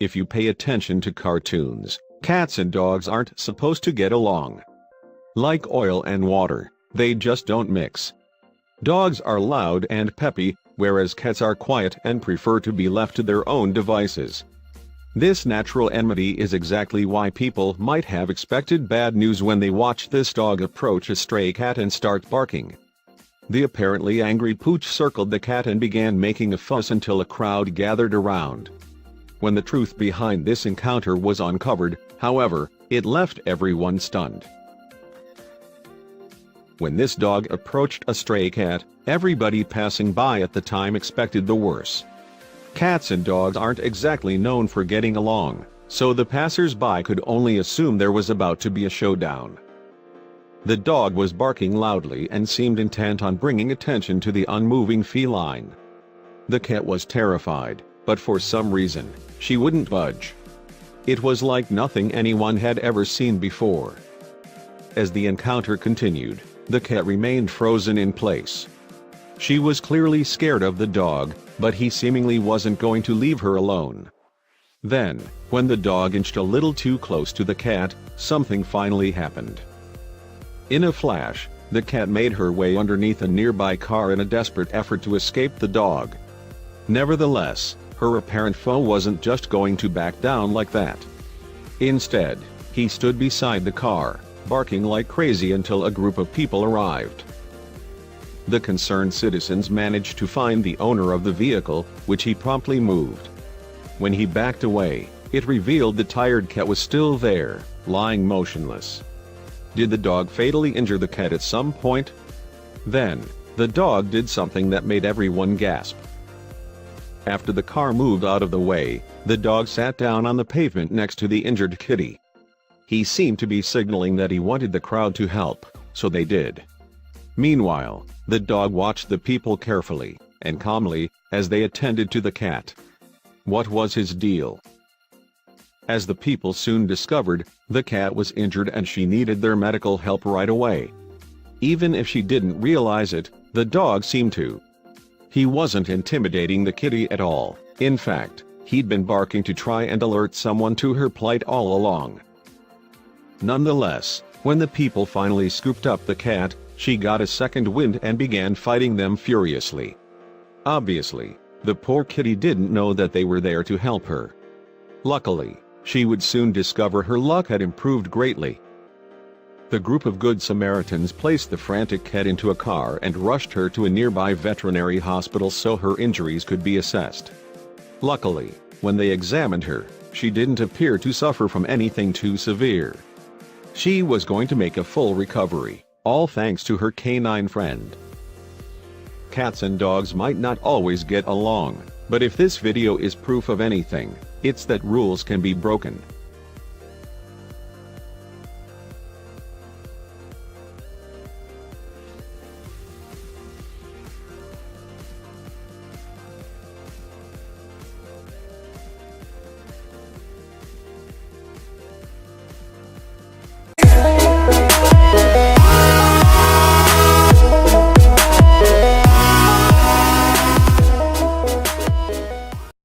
If you pay attention to cartoons, cats and dogs aren't supposed to get along. Like oil and water, they just don't mix. Dogs are loud and peppy, whereas cats are quiet and prefer to be left to their own devices. This natural enmity is exactly why people might have expected bad news when they watched this dog approach a stray cat and start barking. The apparently angry pooch circled the cat and began making a fuss until a crowd gathered around. When the truth behind this encounter was uncovered, however, it left everyone stunned. When this dog approached a stray cat, everybody passing by at the time expected the worst. Cats and dogs aren't exactly known for getting along, so the passers-by could only assume there was about to be a showdown. The dog was barking loudly and seemed intent on bringing attention to the unmoving feline. The cat was terrified, but for some reason, she wouldn't budge. It was like nothing anyone had ever seen before. As the encounter continued, the cat remained frozen in place. She was clearly scared of the dog, but he seemingly wasn't going to leave her alone. Then, when the dog inched a little too close to the cat, something finally happened. In a flash, the cat made her way underneath a nearby car in a desperate effort to escape the dog. Nevertheless, her apparent foe wasn't just going to back down like that. Instead, he stood beside the car, barking like crazy until a group of people arrived. The concerned citizens managed to find the owner of the vehicle, which he promptly moved. When he backed away, it revealed the tired cat was still there, lying motionless. Did the dog fatally injure the cat at some point? Then, the dog did something that made everyone gasp. After the car moved out of the way, the dog sat down on the pavement next to the injured kitty. He seemed to be signaling that he wanted the crowd to help, so they did. Meanwhile, the dog watched the people carefully and calmly as they attended to the cat. What was his deal? As the people soon discovered, the cat was injured and she needed their medical help right away. Even if she didn't realize it, the dog seemed to. He wasn't intimidating the kitty at all. In fact, he'd been barking to try and alert someone to her plight all along. Nonetheless, when the people finally scooped up the cat, she got a second wind and began fighting them furiously. Obviously, the poor kitty didn't know that they were there to help her. Luckily, she would soon discover her luck had improved greatly. The group of Good Samaritans placed the frantic cat into a car and rushed her to a nearby veterinary hospital so her injuries could be assessed. Luckily, when they examined her, she didn't appear to suffer from anything too severe. She was going to make a full recovery, all thanks to her canine friend. Cats and dogs might not always get along, but if this video is proof of anything, it's that rules can be broken.